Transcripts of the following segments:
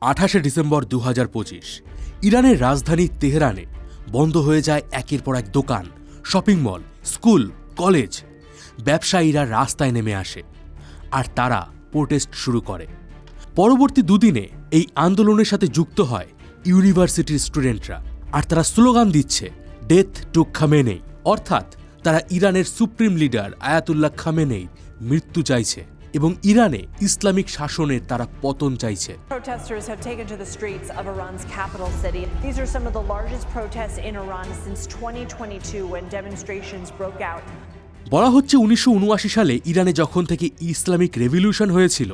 28 December 2025 ইরানের রাজধানী তেহরানে বন্ধ হয়ে যায় একের পর এক দোকান, শপিং মল, স্কুল, কলেজ। ব্যবসায়ীরা রাস্তায় নেমে আসে আর তারা প্রোটেস্ট শুরু করে। পরবর্তী দুদিনে এই আন্দোলনের সাথে যুক্ত হয় ইউনিভার্সিটির স্টুডেন্টরা, আর তারা স্লোগান দিচ্ছে ডেথ টু খামেনেই, অর্থাৎ তারা ইরানের সুপ্রিম লিডার আয়াতুল্লাহ খামেনেইর মৃত্যু চাইছে এবং ইরানে ইসলামিক শাসনের তারা পতন চাইছে। Protesters have taken to the streets of Iran's capital city. These are some of the largest protests in Iran since 2022 when demonstrations broke out. বলা হচ্ছে 1979 সালে ইরানে যখন থেকে ইসলামিক রেভলিউশন হয়েছিল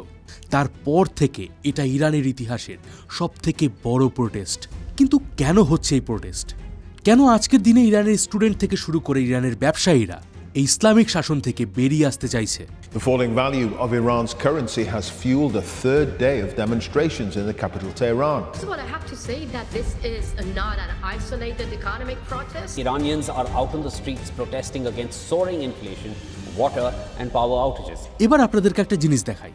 তারপর থেকে এটা ইরানের ইতিহাসের সবথেকে বড় প্রোটেস্ট। কিন্তু কেন হচ্ছে এই প্রোটেস্ট? কেন আজকের দিনে ইরানের স্টুডেন্ট থেকে শুরু করে ইরানের ব্যবসায়ীরা এই ইসলামিক শাসন থেকে বেরিয়ে আসতে চাইছে? The falling value of Iran's currency has fueled a third day of demonstrations in the capital, Tehran. This is what I have to say, that this is not an isolated economic protest. Iranians are out on the streets protesting against soaring inflation, water and power outages. এবার আপনাদেরকে একটা জিনিস দেখাই।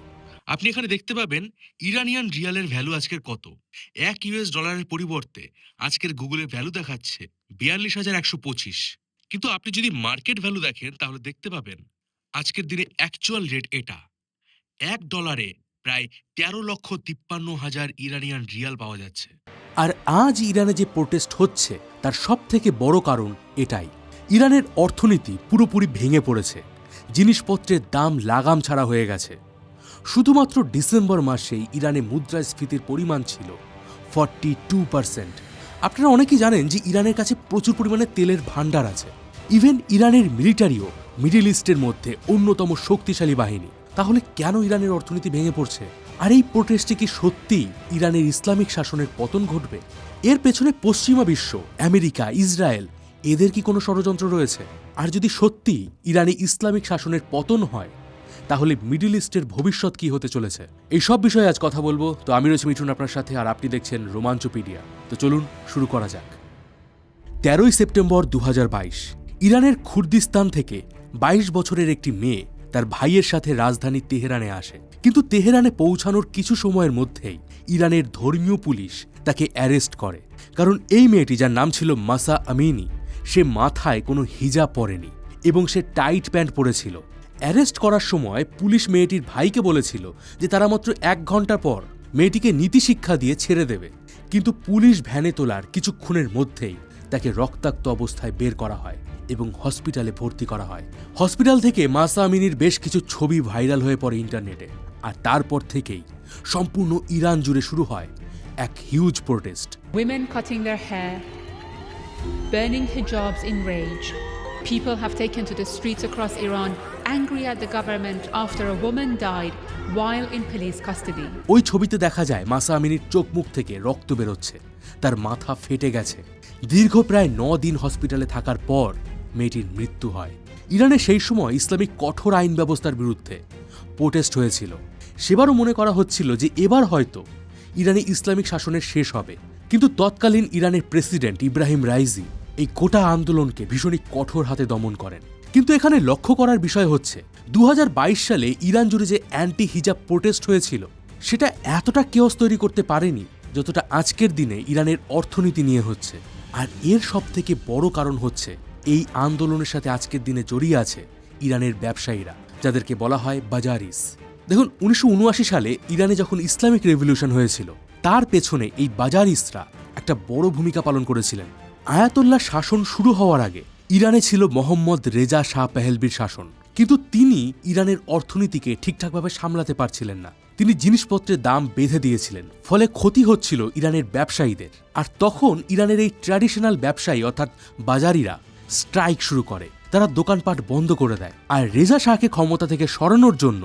আপনি এখানে দেখতে পাবেন Iranian রিয়ালের ভ্যালু আজকের কত। $1 পরিবর্তে আজকের গুগলের ভ্যালু দেখাচ্ছে 42,125। কিন্তু আপনি যদি মার্কেট ভ্যালু দেখেন তাহলে দেখতে পাবেন আজকের দিনে অ্যাকচুয়াল রেট এটা $1 প্রায় 13,53,000 ইরানিয়ান রিয়াল পাওয়া যাচ্ছে। আর আজ ইরানে যে প্রোটেস্ট হচ্ছে তার সব থেকে বড় কারণ এটাই। ইরানের অর্থনীতি পুরোপুরি ভেঙে পড়েছে, জিনিসপত্রের দাম লাগাম ছাড়া হয়ে গেছে। শুধুমাত্র ডিসেম্বর মাসেই ইরানে মুদ্রাস্ফীতির পরিমাণ ছিল 42%। আপনারা অনেকেই জানেন যে ইরানের কাছে প্রচুর পরিমাণে তেলের ভান্ডার আছে। ইভেন ইরানের মিলিটারিও মিডল ইস্টের মধ্যে অন্যতম শক্তিশালী বাহিনী। তাহলে কেন ইরানের অর্থনীতি ভেঙে পড়ছে? আর এই প্রোটেস্টে কি সত্যিই ইরানের ইসলামিক শাসনের পতন ঘটবে? এর পেছনে পশ্চিমা বিশ্ব, আমেরিকা, ইসরায়েল, এদের কি কোনো ষড়যন্ত্র রয়েছে? আর যদি সত্যিই ইরানে ইসলামিক শাসনের পতন হয় তাহলে মিডল ইস্টের ভবিষ্যৎ কি হতে চলেছে? এই সব বিষয়ে আজ কথা বলবো। তো আমি রয়েছি মিঠুন আপনার সাথে, আর আপনি দেখছেন রোমাঞ্চপিডিয়া। তো চলুন শুরু করা যাক। 13 সেপ্টেম্বর 2022 ইরানের খুর্দিস্তান থেকে 22 বছরের একটি মেয়ে তার ভাইয়ের সাথে রাজধানী তেহরানে আসে। কিন্তু তেহরানে পৌঁছানোর কিছু সময়ের মধ্যেই ইরানের ধর্মীয় পুলিশ তাকে অ্যারেস্ট করে। কারণ এই মেয়েটি, যার নাম ছিল মাসা আমিনি, সে মাথায় কোনো হিজাব পরেনি এবং সে টাইট প্যান্ট পরেছিল। অ্যারেস্ট করার সময় পুলিশ মেয়েটির ভাইকে বলেছিল যে তারা মাত্র 1 ঘন্টা পর মেয়েটিকে নীতিশিক্ষা দিয়ে ছেড়ে দেবে। কিন্তু পুলিশ ভ্যানে তোলার কিছুক্ষণের মধ্যেই তাকে রক্তাক্ত অবস্থায় বের করা হয় এবং হসপিটালে ভর্তি করা হয়। হসপিটাল থেকে মাসা আমিনির বেশ কিছু ছবি ভাইরাল হয়ে পড়ে ইন্টারনেটে। আর তারপর থেকেই সম্পূর্ণ ইরান জুড়ে শুরু হয় এক huge protest. Women cutting their hair, burning hijabs in rage. People have taken to the streets across Iran, angry at the government after a woman died while in police custody. ওই ছবিতে দেখা যায় মাসা আমিনির চোখ মুখ থেকে রক্ত বেরোচ্ছে, তার মাথা ফেটে গেছে। দীর্ঘ প্রায় 9 দিন হসপিটালে থাকার পর মেয়েটির মৃত্যু হয়। ইরানে সেই সময় ইসলামিক কঠোর আইন ব্যবস্থার বিরুদ্ধে প্রোটেস্ট হয়েছিল। সেবারও মনে করা হচ্ছিল যে এবার হয়তো ইরানি ইসলামিক শাসনের শেষ হবে। কিন্তু তৎকালীন ইরানের প্রেসিডেন্ট ইব্রাহিম রাইজি এই গোটা আন্দোলনকে ভীষণই কঠোর হাতে দমন করেন। কিন্তু এখানে লক্ষ্য করার বিষয় হচ্ছে 2022 সালে ইরান জুড়ে যে অ্যান্টি হিজাব প্রোটেস্ট হয়েছিল সেটা এতটা কেওস তৈরি করতে পারেনি যতটা আজকের দিনে ইরানের অর্থনীতি নিয়ে হচ্ছে। আর এর সব থেকে বড় কারণ হচ্ছে এই আন্দোলনের সাথে আজকের দিনে জড়িয়ে আছে ইরানের ব্যবসায়ীরা, যাদেরকে বলা হয় বাজারিস। দেখুন, 1979 সালে ইরানে যখন ইসলামিক রেভলিউশন হয়েছিল তার পেছনে এই বাজারিসরা একটা বড় ভূমিকা পালন করেছিলেন। আয়াতুল্লাহ শাসন শুরু হওয়ার আগে ইরানে ছিল মোহাম্মদ রেজা শাহ পেহেলভির শাসন। কিন্তু তিনি ইরানের অর্থনীতিকে ঠিকঠাকভাবে সামলাতে পারছিলেন না। তিনি জিনিসপত্রের দাম বেঁধে দিয়েছিলেন, ফলে ক্ষতি হচ্ছিল ইরানের ব্যবসায়ীদের। আর তখন ইরানের এই ট্র্যাডিশনাল ব্যবসায়ী অর্থাৎ বাজারিরা স্ট্রাইক শুরু করে, তারা দোকানপাট বন্ধ করে দেয়। আর রেজা শাহকে ক্ষমতা থেকে সরানোর জন্য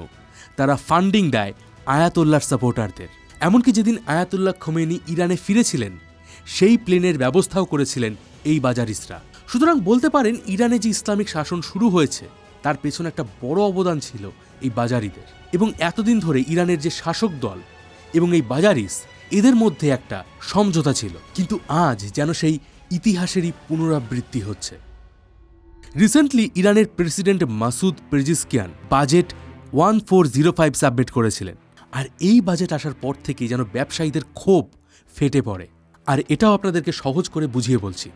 তারা ফান্ডিং দেয় আয়াতুল্লাহর সাপোর্টারদের। এমনকি যেদিন আয়াতুল্লাহ খোমেনি ইরানে ফিরেছিলেন সেই প্লেনের ব্যবস্থাও করেছিলেন এই বাজারিসরা। সুতরাং বলতে পারেন ইরানে যে ইসলামিক শাসন শুরু হয়েছে তার পেছনে একটা বড় অবদান ছিল এই বাজারিদের। এবং এতদিন ধরে ইরানের যে শাসক দল এবং এই বাজারিস, এদের মধ্যে একটা সমঝোতা ছিল। কিন্তু আজ যেন সেই ইতিহাসেরই পুনরাবৃত্তি হচ্ছে। রিসেন্টলি ইরানের president Masoud Pezeshkian budget 1405 submit করেছিলেন। আর এই বাজেট আসার পর থেকেই যেন ব্যবসায়ীদের ক্ষোভ ফেটে পড়ে। আর এটাও আপনাদেরকে সহজ করে বুঝিয়ে বলছি।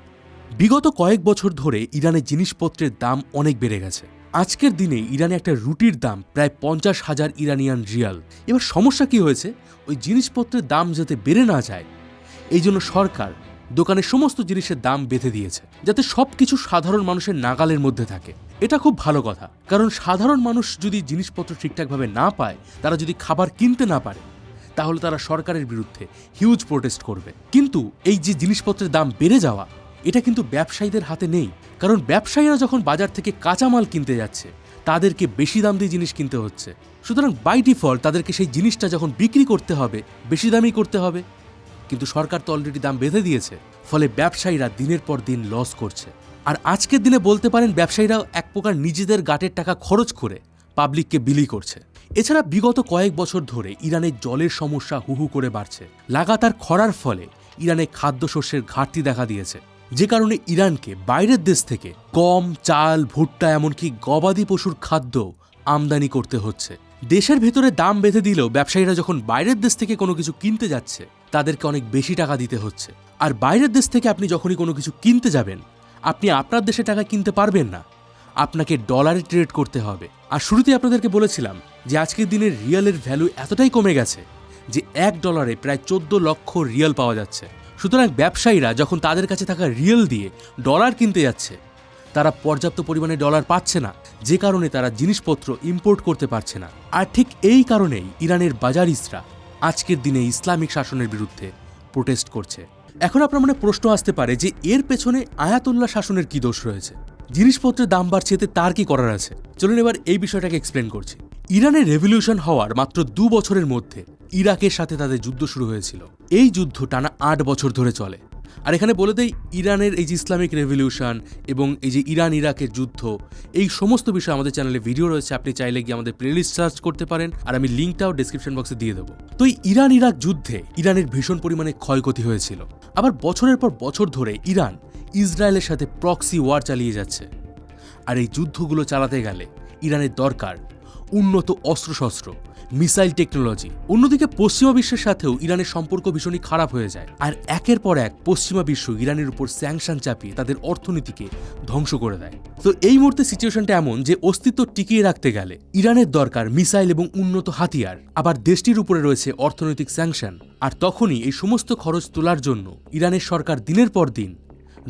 বিগত কয়েক বছর ধরে ইরানের জিনিসপত্রের দাম অনেক বেড়ে গেছে। আজকের দিনে ইরানে একটা রুটির দাম প্রায় 50,000 ইরানিয়ান রিয়াল। এবার সমস্যা কি হয়েছে, ওই জিনিসপত্রের দাম যাতে বেড়ে না যায় এই জন্য সরকার দোকানের সমস্ত জিনিসের দাম বেঁধে দিয়েছে, যাতে সবকিছু সাধারণ মানুষের নাগালের মধ্যে থাকে। এটা খুব ভালো কথা, কারণ সাধারণ মানুষ যদি জিনিসপত্র ঠিকঠাকভাবে না পায়, তারা যদি খাবার কিনতে না পারে, তাহলে তারা সরকারের বিরুদ্ধে হিউজ প্রোটেস্ট করবে। কিন্তু এই যে জিনিসপত্রের দাম বেড়ে যাওয়া, এটা কিন্তু ব্যবসায়ীদের হাতে নেই, কারণ ব্যবসায়ীরা যখন বাজার থেকে কাঁচামাল কিনতে যাচ্ছে তাদেরকে বেশি দাম দিয়ে জিনিস কিনতে হচ্ছে। সুতরাং বাই ডিফল্ট তাদেরকে সেই জিনিসটা যখন বিক্রি করতে হবে বেশি দামেই করতে হবে। কিন্তু সরকার তো অলরেডি দাম বেঁধে দিয়েছে, ফলে ব্যবসায়ীরা দিনের পর দিন লস করছে। আর আজকের দিনে বলতে পারেন ব্যবসায়ীরাও এক প্রকার নিজেদের গাটের টাকা খরচ করে পাবলিককে বিলি করছে। এছাড়া বিগত কয়েক বছর ধরে ইরানের জলের সমস্যা হু হু করে বাড়ছে। লাগাতার খরার ফলে ইরানে খাদ্যশস্যের ঘাটতি দেখা দিয়েছে, যে কারণে ইরানকে বাইরের দেশ থেকে গম, চাল, ভুট্টা এমনকি গবাদি পশুর খাদ্য আমদানি করতে হচ্ছে। দেশের ভেতরে দাম বেঁধে দিলেও ব্যবসায়ীরা যখন বাইরের দেশ থেকে কোনো কিছু কিনতে যাচ্ছে তাদেরকে অনেক বেশি টাকা দিতে হচ্ছে। আর বাইরের দেশ থেকে আপনি যখনই কোনো কিছু কিনতে যাবেন, আপনি আপনার দেশে টাকা কিনতে পারবেন না, আপনাকে ডলারে ট্রেড করতে হবে। আর শুরুতেই আপনাদেরকে বলেছিলাম যে আজকের দিনের রিয়ালের ভ্যালু এতটাই কমে গেছে যে $1 প্রায় 14 লক্ষ রিয়াল পাওয়া যাচ্ছে। সুতরাং ব্যবসায়ীরা যখন তাদের কাছে থাকা রিয়েল দিয়ে ডলার কিনতে যাচ্ছে, তারা পর্যাপ্ত পরিমাণে ডলার পাচ্ছে না, যে কারণে তারা জিনিসপত্র ইম্পোর্ট করতে পারছে না। আর ঠিক এই কারণেই ইরানের বাজারিস্টরা আজকের দিনে ইসলামিক শাসনের বিরুদ্ধে প্রোটেস্ট করছে। এখন আপনার মনে প্রশ্ন আসতে পারে যে এর পেছনে আয়াতুল্লাহ শাসনের কি দোষ রয়েছে, জিনিসপত্রের দাম বাড়ছে, এতে তার কি করার আছে? চলুন এবার এই বিষয়টাকে এক্সপ্লেন করছি। ইরানের রেভলিউশন হওয়ার মাত্র 2 বছরের মধ্যে ইরাকের সাথে তাদের যুদ্ধ শুরু হয়েছিল। এই যুদ্ধ টানা 8 বছর ধরে চলে। আর এখানে বলে দেই, ইরানের এই যে ইসলামিক রেভলিউশন এবং এই যে ইরান ইরাকের যুদ্ধ, এই সমস্ত বিষয় আমাদের চ্যানেলে ভিডিও রয়েছে, আপনি চাইলে গিয়ে আমাদের প্লেলিস্ট সার্চ করতে পারেন, আর আমি লিঙ্কটাও ডেসক্রিপশন বক্সে দিয়ে দেবো। তো এই ইরান ইরাক যুদ্ধে ইরানের ভীষণ পরিমাণে ক্ষয়ক্ষতি হয়েছিল। আবার বছরের পর বছর ধরে ইরান ইসরায়েলের সাথে প্রক্সি ওয়ার চালিয়ে যাচ্ছে। আর এই যুদ্ধগুলো চালাতে গেলে ইরানের দরকার উন্নত অস্ত্রশস্ত্র, মিসাইল টেকনোলজি। অন্যদিকে পশ্চিমা বিশ্বের সাথেও ইরানের সম্পর্ক ভীষণই খারাপ হয়ে যায়। আর একের পর এক পশ্চিমা বিশ্ব ইরানের উপর স্যাংশন চাপিয়ে তাদের অর্থনীতিকে ধ্বংস করে দেয়। তো এই মুহূর্তে সিচুয়েশনটা এমন যে অস্তিত্ব টিকিয়ে রাখতে গেলে ইরানের দরকার মিসাইল এবং উন্নত হাতিয়ার, আবার দেশটির উপরে রয়েছে অর্থনৈতিক স্যাংশন। আর তখনই এই সমস্ত খরচ তোলার জন্য ইরানের সরকার দিনের পর দিন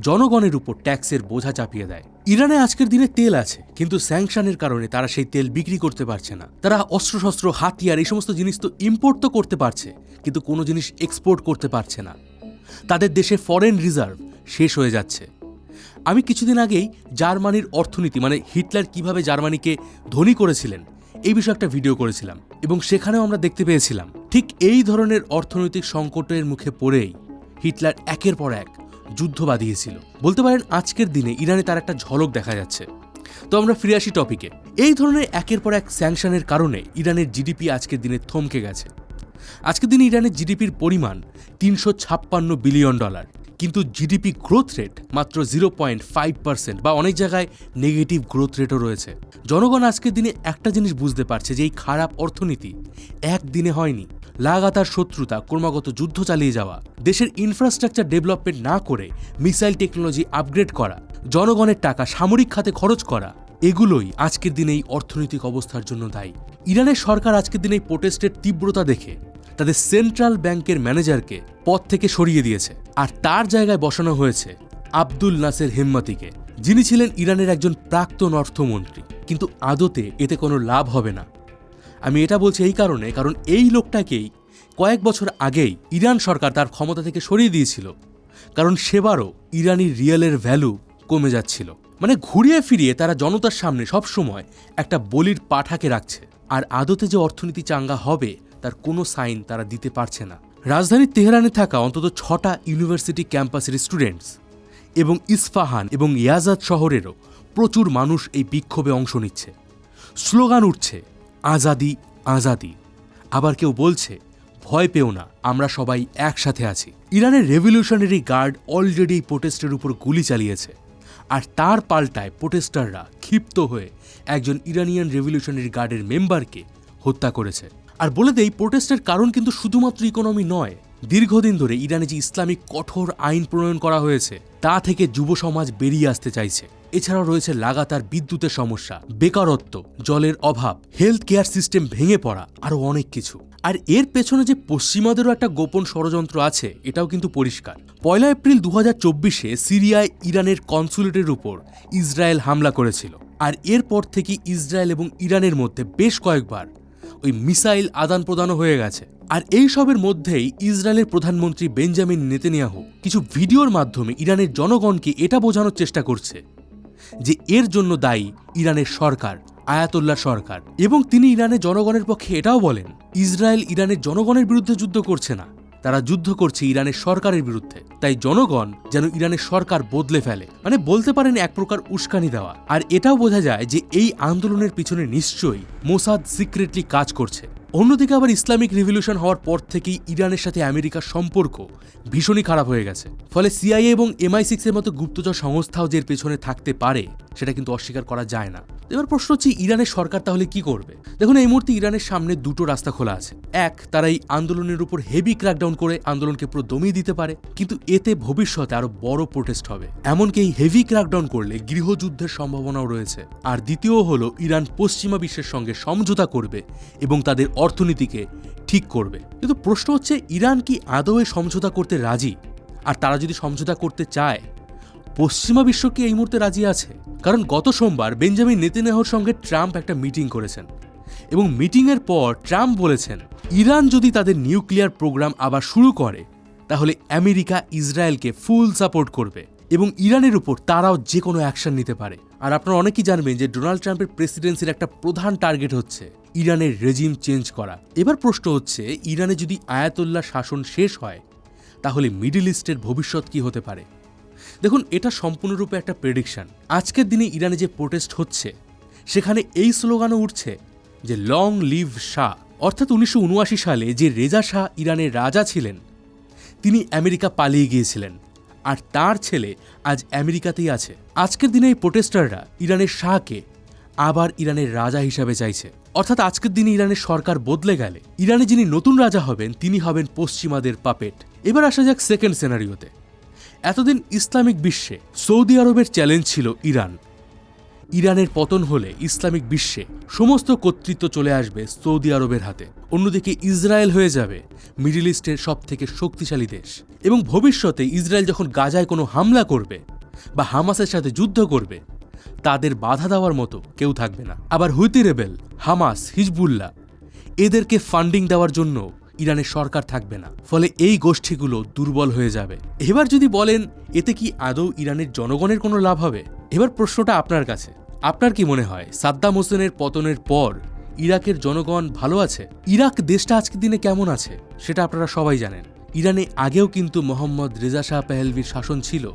জনগণের উপর ট্যাক্সের বোঝা চাপিয়ে দেয়। ইরানে আজকের দিনে তেল আছে, কিন্তু স্যাংশনের কারণে তারা সেই তেল বিক্রি করতে পারছে না। তারা অস্ত্রশস্ত্র, হাতিয়ার, এই সমস্ত জিনিস তো ইম্পোর্ট তো করতে পারছে, কিন্তু কোনো জিনিস এক্সপোর্ট করতে পারছে না। তাদের দেশে ফরেন রিজার্ভ শেষ হয়ে যাচ্ছে। আমি কিছুদিন আগেই জার্মানির অর্থনীতি, মানে হিটলার কিভাবে জার্মানিকে ধনী করেছিলেন, এই বিষয়ে একটা ভিডিও করেছিলাম, এবং সেখানেও আমরা দেখতে পেয়েছিলাম ঠিক এই ধরনের অর্থনৈতিক সংকটের মুখে পড়েই হিটলার একের পর এক যুদ্ধ বাঁধিয়েছিল। বলতে পারেন আজকের দিনে ইরানে তার একটা ঝলক দেখা যাচ্ছে। তো আমরা ফিরে আসি টপিকে। এই ধরনের একের পর এক স্যাংশনের কারণে ইরানের জিডিপি আজকের দিনে থমকে গেছে। আজকের দিনে ইরানের জিডিপির পরিমাণ $356 বিলিয়ন, কিন্তু জিডিপি গ্রোথ রেট মাত্র 0.5%, বা অনেক জায়গায় নেগেটিভ গ্রোথ রেটও রয়েছে। জনগণ আজকের দিনে একটা জিনিস বুঝতে পারছে যে এই খারাপ অর্থনীতি একদিনে হয়নি। লাগাতার শত্রুতা, ক্রমাগত যুদ্ধ চালিয়ে যাওয়া, দেশের ইনফ্রাস্ট্রাকচার ডেভেলপমেন্ট না করে মিসাইল টেকনোলজি আপগ্রেড করা, জনগণের টাকা সামরিক খাতে খরচ করা, এগুলোই আজকের দিনে এই অর্থনৈতিক অবস্থার জন্য দায়ী। ইরানের সরকার আজকের দিনে এই প্রোটেস্টের তীব্রতা দেখে তাদের সেন্ট্রাল ব্যাংকের ম্যানেজারকে পদ থেকে সরিয়ে দিয়েছে, আর তার জায়গায় বসানো হয়েছে আব্দুল নাসের হেম্মাতিকে, যিনি ছিলেন ইরানের একজন প্রাক্তন অর্থমন্ত্রী। কিন্তু আদতে এতে কোনো লাভ হবে না। আমি এটা বলছি এই কারণে, কারণ এই লোকটাকেই কয়েক বছর আগেই ইরান সরকার তার ক্ষমতা থেকে সরিয়ে দিয়েছিল, কারণ সেবারও ইরানি রিয়েলের ভ্যালু কমে যাচ্ছিল। মানে ঘুরিয়ে ফিরিয়ে তারা জনতার সামনে সবসময় একটা বলির পাঠাকে রাখছে, আর আদতে যে অর্থনীতি চাঙ্গা হবে তার কোনো সাইন তারা দিতে পারছে না। রাজধানী তেহরানে থাকা অন্তত 6টা ইউনিভার্সিটি ক্যাম্পাসের স্টুডেন্টস এবং ইস্পাহান এবং ইয়াজাদ শহরেরও প্রচুর মানুষ এই বিক্ষোভে অংশ নিচ্ছে। স্লোগান উঠছে, আজাদি আজাদি। আবার কেউ বলছে, ভয় পেও না, আমরা সবাই একসাথে আছি। ইরানের রেভলিউশনারি গার্ড অলরেডি প্রোটেস্টের উপর গুলি চালিয়েছে, আর তার পাল্টায় প্রোটেস্টাররা ক্ষিপ্ত হয়ে একজন ইরানিয়ান রেভলিউশনারি গার্ডের মেম্বারকে হত্যা করেছে। আর বলে দেই, প্রোটেস্টের কারণ কিন্তু শুধুমাত্র ইকোনমি নয়। দীর্ঘদিন ধরে ইরানে যে ইসলামিক কঠোর আইন প্রণয়ন করা হয়েছে তা থেকে যুব সমাজ বেরিয়ে আসতে চাইছে। এছাড়াও রয়েছে লাগাতার বিদ্যুতের সমস্যা, বেকারত্ব, জলের অভাব, হেলথ কেয়ার সিস্টেম ভেঙে পড়া, আরও অনেক কিছু। আর এর পেছনে যে পশ্চিমাদেরও একটা গোপন ষড়যন্ত্র আছে এটাও কিন্তু পরিষ্কার। 1 এপ্রিল 2024-এ সিরিয়ায় ইরানের কনসুলেটের উপর ইসরায়েল হামলা করেছিল। আর এরপর থেকে ইসরায়েল এবং ইরানের মধ্যে বেশ কয়েকবার ওই মিসাইল আদান প্রদানও হয়ে গেছে। আর এই সবের মধ্যেই ইসরায়েলের প্রধানমন্ত্রী বেঞ্জামিন নেতানিয়াহু কিছু ভিডিওর মাধ্যমে ইরানের জনগণকে এটা বোঝানোর চেষ্টা করছে যে এর জন্য দায়ী ইরানের সরকার, আয়াতুল্লাহ সরকার। এবং তিনি ইরানের জনগণের পক্ষে এটাও বলেন, ইসরায়েল ইরানের জনগণের বিরুদ্ধে যুদ্ধ করছে না, তারা যুদ্ধ করছে ইরানের সরকারের বিরুদ্ধে। তাই জনগণ যেন ইরানের সরকার বদলে ফেলে, মানে বলতে পারেন এক প্রকার উস্কানি দেওয়া। আর এটাও বোঝা যায় যে এই আন্দোলনের পিছনে নিশ্চয়ই মোসাদ সিক্রেটলি কাজ করছে। অন্যদিকে আবার ইসলামিক রিভলিউশন হওয়ার পর থেকেই ইরানের সাথে আমেরিকার সম্পর্ক ভীষণই খারাপ হয়ে গেছে। ফলে সিআইএ এবং MI6 এর মতো গুপ্তচর সংস্থাও যে পেছনে থাকতে পারে সেটা কিন্তু অস্বীকার করা যায় না। এবার প্রশ্ন হচ্ছে, ইরানের সরকার তাহলে কি করবে? দেখুন, এই মুহূর্তে ইরানের সামনে দুটো রাস্তা খোলা আছে। এক, তারা এই আন্দোলনের উপর হেভি ক্র্যাকডাউন করে আন্দোলনকে পুরো দমিয়ে দিতে পারে, কিন্তু এতে ভবিষ্যতে আরো বড় প্রোটেস্ট হবে। এমনকি এই হেভি ক্র্যাকডাউন করলে গৃহযুদ্ধের সম্ভাবনাও রয়েছে। আর দ্বিতীয় হলো, ইরান পশ্চিমা বিশ্বের সঙ্গে সমঝোতা করবে এবং তাদের অর্থনীতিকে ঠিক করবে। কিন্তু প্রশ্ন হচ্ছে, ইরান কি আদৌ সমঝোতা করতে রাজি? আর তারা যদি সমঝোতা করতে চায়, পশ্চিমা বিশ্ব কি এই মুহূর্তে রাজি আছে? কারণ গত সোমবার বেঞ্জামিন নেতানিয়াহুর সঙ্গে ট্রাম্প একটা মিটিং করেছেন এবং মিটিংয়ের পর ট্রাম্প বলেছেন, ইরান যদি তাদের নিউক্লিয়ার প্রোগ্রাম আবার শুরু করে তাহলে আমেরিকা ইসরায়েলকে ফুল সাপোর্ট করবে এবং ইরানের উপর তারাও যে কোনো অ্যাকশন নিতে পারে। আর আপনারা অনেকেই জানবেন যে ডোনাল্ড ট্রাম্পের প্রেসিডেন্সির একটা প্রধান টার্গেট হচ্ছে ইরানের রেজিম চেঞ্জ করা। এবার প্রশ্ন হচ্ছে, ইরানে যদি আয়াতুল্লাহ শাসন শেষ হয় তাহলে মিডল ইস্টের ভবিষ্যৎ কি হতে পারে? দেখুন, এটা সম্পূর্ণরূপে একটা প্রেডিকশন। আজকের দিনে ইরানে যে প্রোটেস্ট হচ্ছে সেখানে এই স্লোগানও উঠছে যে লং লিভ শাহ। অর্থাৎ 1979 সালে যে রেজা শাহ ইরানের রাজা ছিলেন তিনি আমেরিকা পালিয়ে গিয়েছিলেন, আর তার ছেলে আজ আমেরিকাতেই আছে। আজকের দিনে এই প্রোটেস্টাররা ইরানের শাহকে আবার ইরানের রাজা হিসাবে চাইছে। অর্থাৎ আজকের দিনে ইরানের সরকার বদলে গেলে ইরানে যিনি নতুন রাজা হবেন তিনি হবেন পশ্চিমাদের পাপেট। এবার আসা যাক সেকেন্ড সিনারিওতে। এতদিন ইসলামিক বিশ্বে সৌদি আরবের চ্যালেঞ্জ ছিল ইরান। ইরানের পতন হলে ইসলামিক বিশ্বে সমস্ত কর্তৃত্ব চলে আসবে সৌদি আরবের হাতে। অন্যদিকে ইসরায়েল হয়ে যাবে মিডল ইস্টের সব থেকে শক্তিশালী দেশ এবং ভবিষ্যতে ইসরায়েল যখন গাজায় কোনো হামলা করবে বা হামাসের সাথে যুদ্ধ করবে তাদের বাধা দেওয়ার মতো কেউ থাকবে না। আবার হুতি রেবেল, হামাস, হিজবুল্লাহ এদেরকে ফান্ডিং দেওয়ার জন্য ইরানের সরকার থাকবে না। ফলে এই গোষ্ঠীগুলো দুর্বল হয়ে যাবে। এবার যদি বলেন এতে কি আদৌ ইরানের জনগণের কোনো লাভ হবে? এবার প্রশ্নটা আপনার কাছে। আপনার কি মনে হয় সাদ্দাম হোসেনের পতনের পর ইরাকের জনগণ ভালো আছে? ইরাক দেশটা আজকের দিনে কেমন আছে সেটা আপনারা সবাই জানেন। ইরানে আগেও কিন্তু মোহাম্মদ রেজা শাহ পেহলভির শাসন ছিল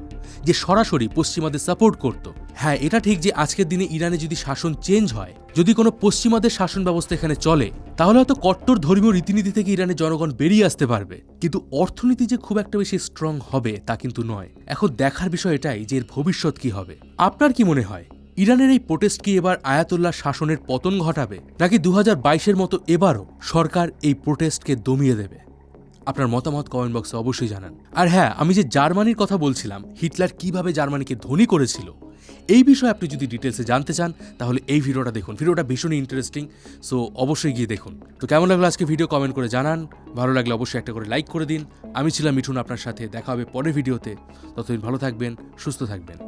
যে সরাসরি পশ্চিমাদের সাপোর্ট করত। হ্যাঁ, এটা ঠিক যে আজকের দিনে ইরানে যদি শাসন চেঞ্জ হয়, যদি কোনো পশ্চিমাদের শাসন ব্যবস্থা এখানে চলে, তাহলে হয়তো কট্টর ধর্মীয় রীতিনীতি থেকে ইরানের জনগণ বেরিয়ে আসতে পারবে, কিন্তু অর্থনীতি যে খুব একটা বেশি স্ট্রং হবে তা কিন্তু নয়। এখন দেখার বিষয় এটাই যে এর ভবিষ্যৎ কি হবে। আপনার কি মনে হয় ইরানের এই প্রোটেস্ট কি এবার আয়াতুল্লাহ শাসনের পতন ঘটাবে, নাকি 2022-এর মতো এবারও সরকার এই প্রোটেস্টকে দমিয়ে দেবে? আপনার মতামত কমেন্ট বক্সে অবশ্যই জানান। আর হ্যাঁ, আমি যে জার্মানির কথা বলছিলাম, হিটলার কিভাবে জার্মানিকে ধনী করেছিল, এই বিষয়ে আপনি যদি ডিটেলসে জানতে চান তাহলে এই ভিডিওটা দেখুন। ভিডিওটা ভীষণই ইন্টারেস্টিং, সো অবশ্যই গিয়ে দেখুন। তো কেমন লাগলো আজকে ভিডিও কমেন্ট করে জানান। ভালো লাগলে অবশ্যই একটা করে লাইক করে দিন। আমি ছিলাম মিঠুন, আপনার সাথে দেখা হবে পরের ভিডিওতে। ততদিন ভালো থাকবেন, সুস্থ থাকবেন।